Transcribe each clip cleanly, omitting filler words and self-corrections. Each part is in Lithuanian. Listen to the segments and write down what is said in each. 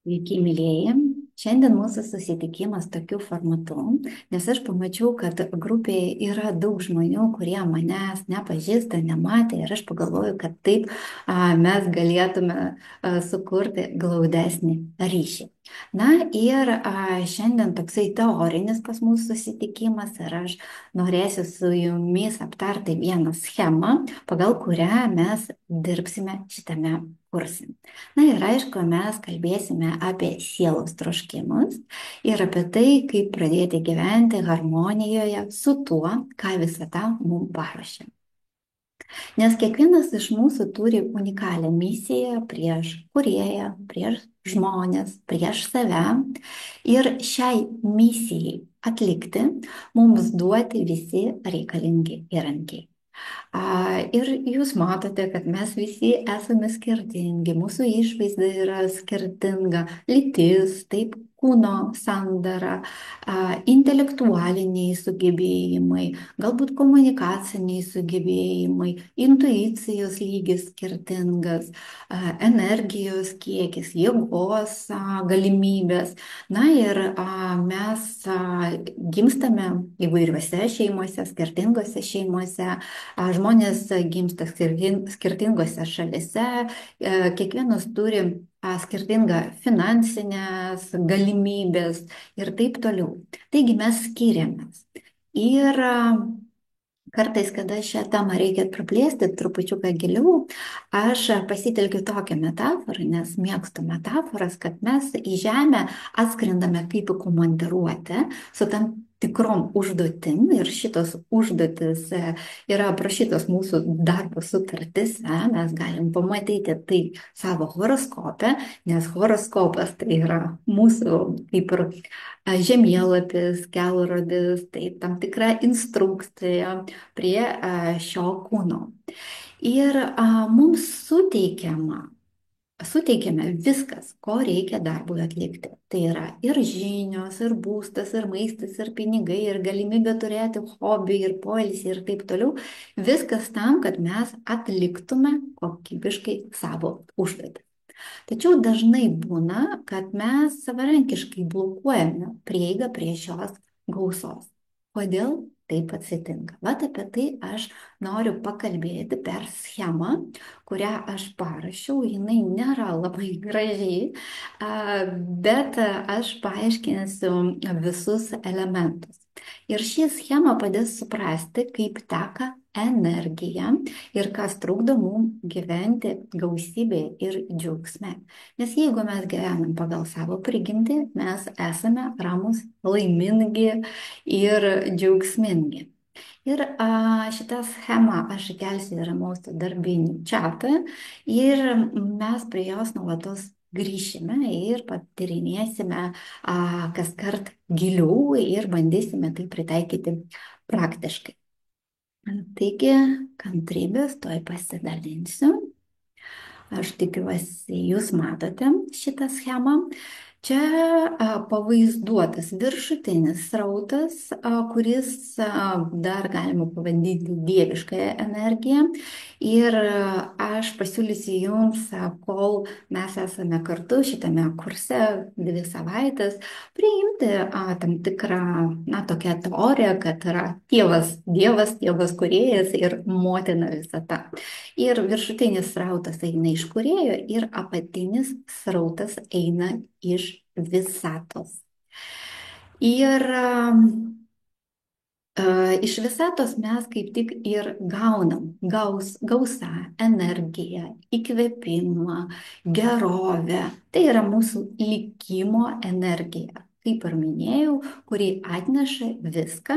Sveiki, mylėjai. Šiandien mūsų susitikimas tokiu formatu, nes aš pamačiau, kad grupėje yra daug žmonių, kurie manęs nepažįsta, nematė ir aš pagalvoju, kad taip mes galėtume sukurti glaudesnį ryšį. Na ir šiandien toksai teorinis pas mūsų susitikimas ir aš norėsiu su jumis aptarti vieną schemą, pagal kurią mes dirbsime šitame kurse. Na ir aišku, mes kalbėsime apie sielos troškimus ir apie tai, kaip pradėti gyventi harmonijoje su tuo, ką visata mums paruošė. Nes kiekvienas iš mūsų turi unikalią misiją prieš Kūrėją, prieš žmonės, prieš save. Ir šiai misijai atlikti mums duoti visi reikalingi įrankiai. Ir jūs matote, kad mes visi esame skirtingi, mūsų išvaizda yra skirtinga, lytis, taip, kūno sandara, intelektualiniai sugebėjimai, galbūt komunikaciniai sugebėjimai, intuicijos lygis skirtingas, energijos kiekis, jėgos galimybės. Na ir mes gimstame įvairiuose šeimuose, skirtingose šeimuose. Žmonės gimsta skirtingose šalise, kiekvienas turi skirtingą finansinės galimybės ir taip toliau. Taigi mes skiriamės. Ir kartais, kada šią temą reikia praplėsti trupučiuką giliau, aš pasitelkiu tokią metaforą, nes mėgstu metaforas, kad mes į Žemę atskrendame kaip į komandiruotę su tam tikrom užduotim ir šitos užduotis yra aprašytos mūsų darbo sutartise, mes galim pamatyti tai savo horoskope, nes horoskopas tai yra mūsų kaip ir žemėlapis, kelrodis, tai tam tikra instrukcija prie šio kūno. Ir mums suteikiame viskas, ko reikia darbui atlikti. Tai yra ir žinios, ir būstas, ir maistas, ir pinigai, ir galimybė turėti hobį, ir poilsį, ir taip toliau. Viskas tam, kad mes atliktume kokybiškai savo užduotį. Tačiau dažnai būna, kad mes savarankiškai blokuojame prieigą prie šios gausos. Kodėl taip atsitinka? Vat apie tai aš noriu pakalbėti per schemą, kurią aš parašiau. Jinai nėra labai gražiai, bet aš paaiškinsiu visus elementus. Ir ši schema padės suprasti, kaip teka energija ir kas trukdo mums gyventi gausybėje ir džiaugsme. Nes jeigu mes gyvenam pagal savo prigimtį, mes esame ramus, laimingi ir džiaugsmingi. Ir šitą schemą aš įkelsiu į mūsų darbinį čatą ir mes prie jos nuolatos grįšime ir patyrinėsime kas kart giliau ir bandysime tai pritaikyti praktiškai. Taigi, kantrybės, toj pasidalinsiu. Aš tikiuosi, jūs matote šitą schemą. Čia pavaizduotas viršutinis srautas, kuris dar galima pavadinti dieviškąją energiją. Ir aš pasiūlysiu jums, kol mes esame kartu šitame kurse 2 savaitės, priimti tam tikrą, tokią teoriją, kad yra tėvas Dievas, tėvas kūrėjas ir motina visata. Ir viršutinis srautas eina iš kūrėjo ir apatinis srautas eina iš visatos. Ir iš visatos mes kaip tik ir gaunam gausą, energiją, įkvėpimą, gerovę. Tai yra mūsų likimo energija, kaip ir minėjau, kuri atneša viską,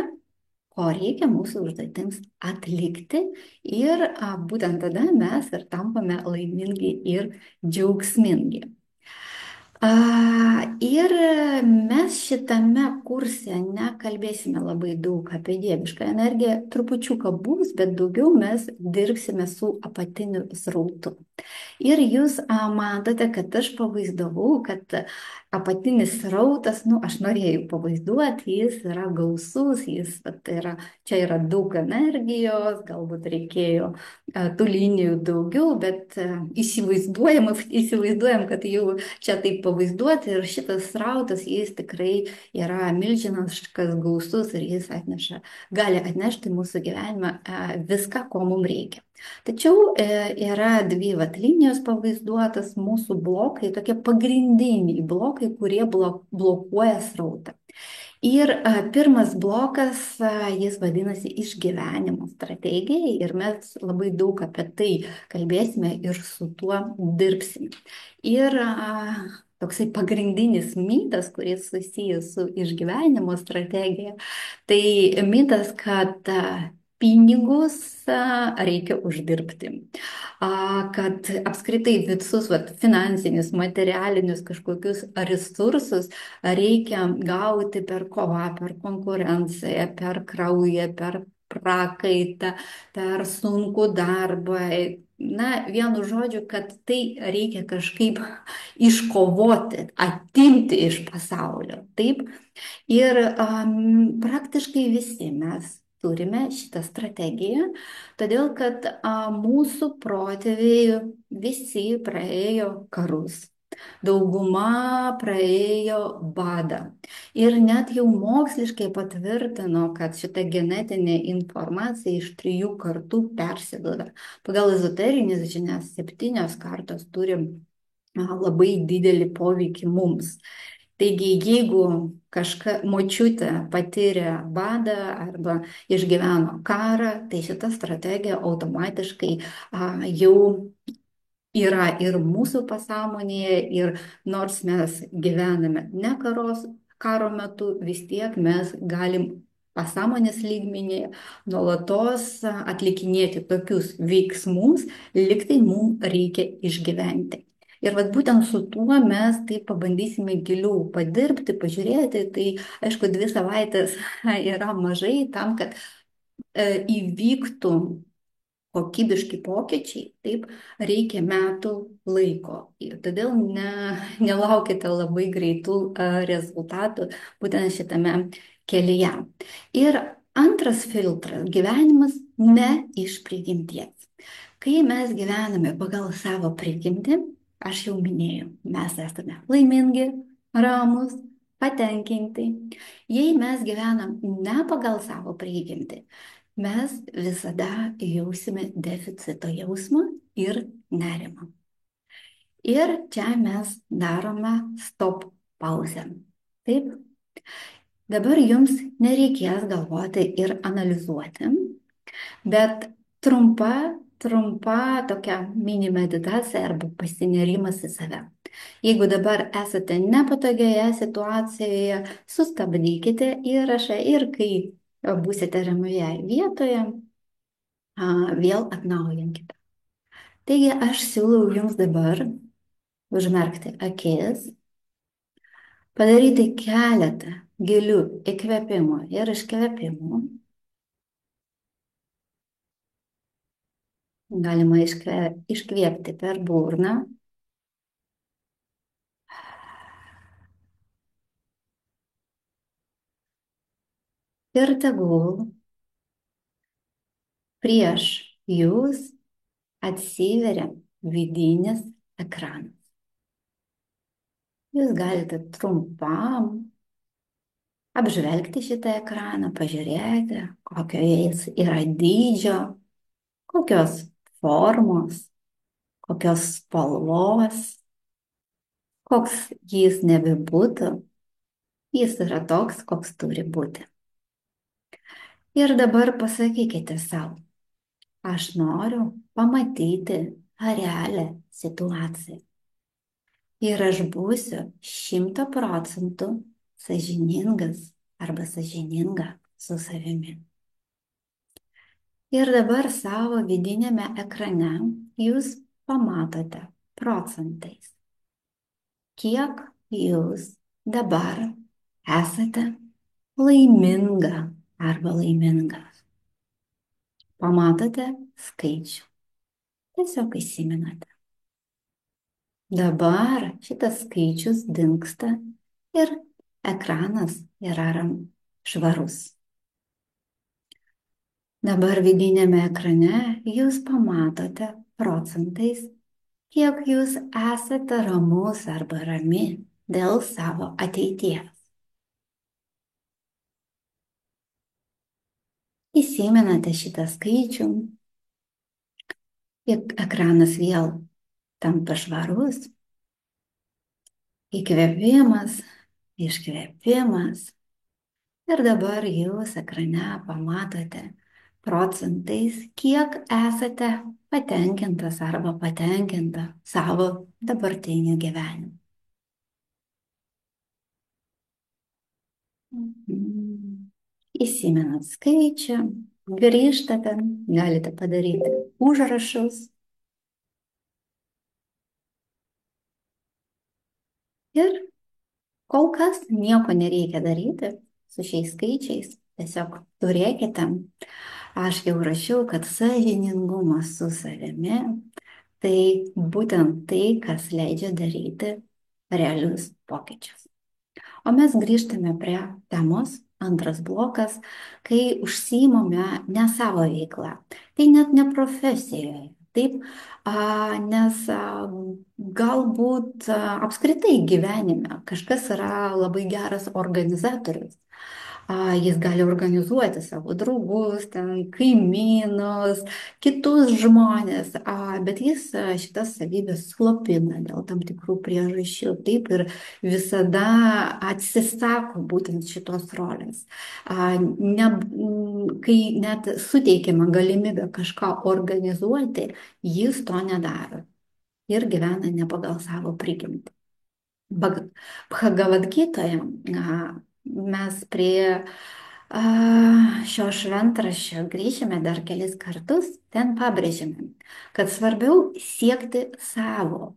ko reikia mūsų užduotims atlikti ir būtent tada mes ir tampame laimingi ir džiaugsmingi. Ir mes šitame kurse nekalbėsime labai daug apie dievišką energiją, trupučiuką bus, bet daugiau mes dirbsime su apatiniu srautu. Ir jūs matote, kad aš pavaizdavau, kad apatinis srautas, aš norėjau pavaizduoti, jis yra gausus, čia yra daug energijos, galbūt reikėjo tų linijų daugiau, bet įsivaizduojam, kad jau čia taip pavaizduoti ir šitas srautas, jis tikrai yra milžiniškas, gausus ir jis gali atnešti į mūsų gyvenimą viską, ko mums reikia. Tačiau yra dvi vat linijos pavaizduotas mūsų blokai, tokie pagrindiniai blokai, kurie blokuoja srautą. Ir pirmas blokas, jis vadinasi išgyvenimo strategija ir mes labai daug apie tai kalbėsime ir su tuo dirbsime. Ir toksai pagrindinis mitas, kuris susijęs su išgyvenimo strategija, tai mitas, kad pinigus reikia uždirbti, kad apskritai visus finansinius, materialinius kažkokius resursus reikia gauti per kovą, per konkurenciją, per kraują, per prakaitą, per sunkų darbą. Na, vienu žodžiu, kad tai reikia kažkaip iškovoti, atimti iš pasaulio. Taip? Ir praktiškai visi mes turime šitą strategiją, todėl kad mūsų protėviai visi praėjo karus. Dauguma praėjo badą. Ir net jau moksliškai patvirtino, kad šita genetinė informacija iš 3 kartų persiduoda. Pagal ezoterinės žinias 7 kartos turi labai didelį poveikį mums. Taigi, jeigu močiutė patyrė badą arba išgyveno karą, tai šita strategija automatiškai jau yra ir mūsų pasąmonėje, ir nors mes gyvename ne karo metu, vis tiek mes galim pasąmonės lygmenyje nuolatos atlikinėti tokius veiksmus, liktai mums reikia išgyventi. Ir būtent su tuo mes taip pabandysime giliau padirbti, pažiūrėti. Tai aišku, 2 savaitės yra mažai tam, kad įvyktų kokybiški pokyčiai, taip, reikia metų laiko. Ir todėl nelaukite labai greitų rezultatų būtent šitame kelyje. Ir antras filtras - gyvenimas ne iš prigimties. Kai mes gyvename pagal savo prigimtį, aš jau minėjau, mes esame laimingi, ramus, patenkinti. Jei mes gyvenam ne pagal savo prigimtį, mes visada jausime deficito jausmą ir nerimą. Ir čia mes darome stop pauzę. Taip? Dabar jums nereikės galvoti ir analizuoti, bet trumpa tokia mini meditacija arba pasinerimas į save. Jeigu dabar esate nepatogioje situacijoje, sustabdykite įrašą ir kai būsite ramioje vietoje, vėl atnaujinkite. Taigi aš siūlau jums dabar užmerkti akis, padaryti keletą gilių įkvėpimų ir iškvėpimų. Galima iškvėpti per burną. Ir tegul prieš jūs atsiveria vidinis ekranas. Jūs galite trumpam apžvelgti šitą ekraną, pažiūrėti, kokio jis yra dydžio, kokios formos, kokios spalvos, koks jis nebebūtų, jis yra toks, koks turi būti. Ir dabar pasakykite savo, aš noriu pamatyti realią situaciją. Ir aš būsiu 100% sąžiningas arba sąžininga su savimi. Ir dabar savo vidinėme ekrane jūs pamatote procentais, kiek jūs dabar esate laiminga arba laimingas. Pamatote skaičių. Tiesiog įsimenate. Dabar šitas skaičius dingsta ir ekranas yra švarus. Dabar vidinėme ekrane jūs pamatote procentais, kiek jūs esate ramus arba rami dėl savo ateities. Įsimenate šitą skaičių, ekranas vėl tampa švarus, įkvėpimas, iškvėpimas. Ir dabar jūs ekrane pamatote procentais, kiek esate patenkintas arba patenkinta savo dabartiniu gyvenimu. Mhm. Įsimenat skaičių, grįžtate, galite padaryti užrašus ir kol kas nieko nereikia daryti su šiais skaičiais, tiesiog turėkite. Aš jau rašiau, kad sąžiningumas su savimi tai būtent tai, kas leidžia daryti realius pokyčius. O mes grįžtame prie temos, antras blokas, kai užsiimame ne savo veiklą, tai net ne profesijoje. Taip, nes galbūt apskritai gyvenime kažkas yra labai geras organizatorius. Jis gali organizuoti savo draugus, ten, kaimynus, kitus žmonės, bet jis šitas savybės slopina dėl tam tikrų priežasčių. Taip ir visada atsisako būtent šitos rolės. Kai net suteikiama galimybė kažką organizuoti, jis to nedaro ir gyvena ne pagal savo prigimtį. Bhagavad-gitoje mes prie šio šventraščio grįšime dar kelis kartus, ten pabrėžime, kad svarbiau siekti savo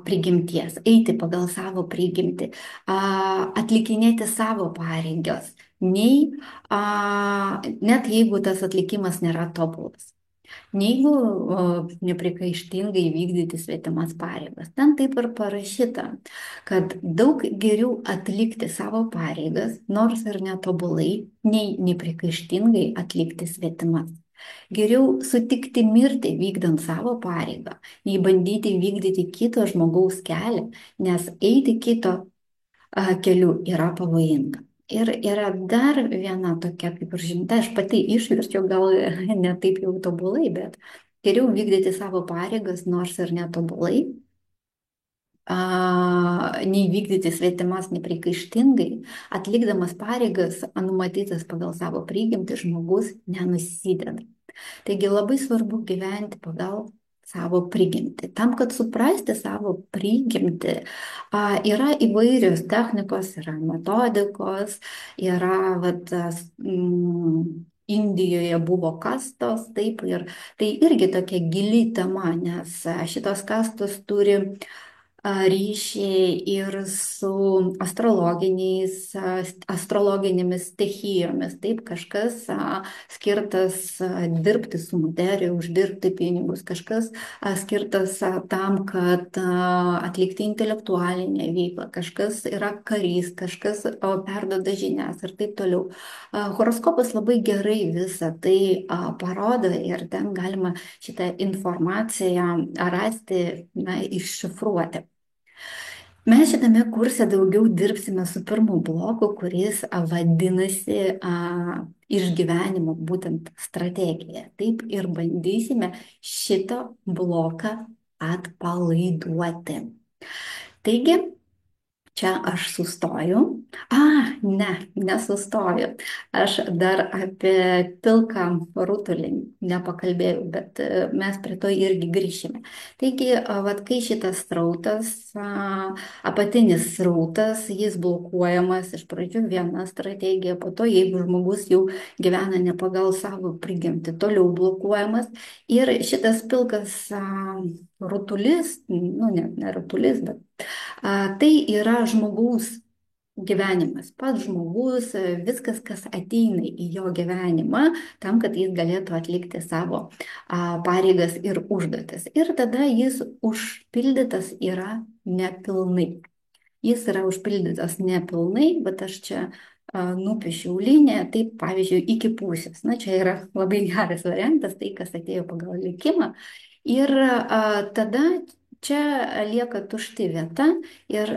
prigimties, eiti pagal savo prigimtį, atlikinėti savo pareigas, nei net jeigu tas atlikimas nėra tobulas. Neigu neprikaištingai vykdyti svetimas pareigas. Ten taip ir parašyta, kad daug geriau atlikti savo pareigas, nors ir netobulai, nei neprikaištingai atlikti svetimas. Geriau sutikti mirti vykdant savo pareigą, nei bandyti vykdyti kito žmogaus kelią, nes eiti kito keliu yra pavojinga. Ir yra dar viena tokia, kaip ir žinutė, aš pati išverčiau, gal ne taip jau tobulai, bet geriau vykdyti savo pareigas, nors ir netobulai, nei vykdyti svetimas neprikaištingai, atlikdamas pareigas, numatytas pagal savo prigimtį, žmogus nenusideda. Taigi labai svarbu gyventi pagal savo prigimtį. Tam, kad suprasti savo prigimtį, yra įvairios technikos, yra metodikos, yra, Indijoje buvo kastos, taip, ir tai irgi tokia gili tema, nes šitos kastos turi ryšį ir su astrologinėmis stichijomis. Taip, kažkas skirtas dirbti su materija, uždirbti pinigus, kažkas skirtas tam, kad atlikti intelektualinę veiklą, kažkas yra karys, kažkas perdoda žinias ir taip toliau. Horoskopas labai gerai visą tai parodo ir ten galima šitą informaciją rasti, iššifruoti. Mes šitame kurse daugiau dirbsime su pirmu bloku, kuris vadinasi išgyvenimo būtent strategija. Taip ir bandysime šitą bloką atpalaiduoti. Taigi, čia aš sustoju. Nesustoju. Aš dar apie pilką rutulį nepakalbėjau, bet mes prie to irgi grįšime. Taigi, kai šitas srautas, apatinis srautas, jis blokuojamas iš pradžių viena strategija, po to, jeigu žmogus jau gyvena ne pagal savo prigimtį, toliau blokuojamas. Ir šitas pilkas rutulys, ne rutulys, bet tai yra žmogaus gyvenimas, pats žmogus, viskas, kas ateina į jo gyvenimą, tam, kad jis galėtų atlikti savo pareigas ir užduotis. Ir tada jis užpildytas yra nepilnai. Jis yra užpildytas nepilnai, bet aš čia nupiešiau liniją, taip, pavyzdžiui, iki pusės. Na, čia yra labai geras variantas, tai, kas atėjo pagal likimą. Ir tada čia lieka tušti vieta ir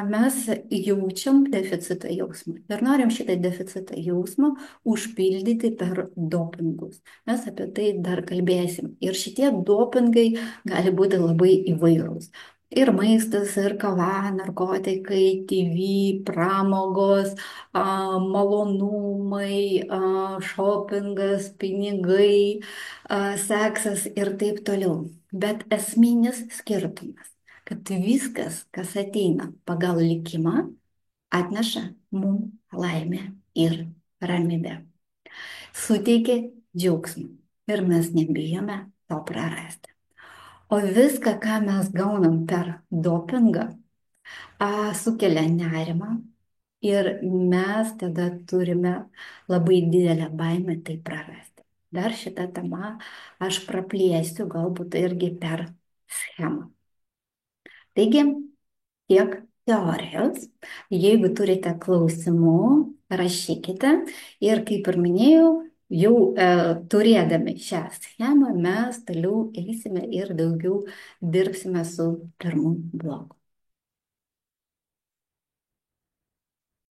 mes jaučiam deficito jausmą. Ir norim šitą deficito jausmą užpildyti per dopingus. Mes apie tai dar kalbėsim. Ir šitie dopingai gali būti labai įvairūs. Ir maistas, ir kava, narkotikai, TV, pramogos, malonumai, šopingas, pinigai, seksas ir taip toliau. Bet esminis skirtumas, kad viskas, kas ateina pagal likimą, atneša mums laimę ir ramybę. Suteikia džiaugsmą ir mes nebijome to prarasti. O viską, ką mes gaunam per dopingą, sukelia nerimą ir mes tada turime labai didelę baimę tai prarasti. Dar šitą temą aš praplėsiu galbūt irgi per schemą. Taigi, tiek teorijos. Jeigu turite klausimų, rašykite. Ir kaip ir minėjau, jau turėdami šią schemą, mes toliau eisime ir daugiau dirbsime su pirmu bloku.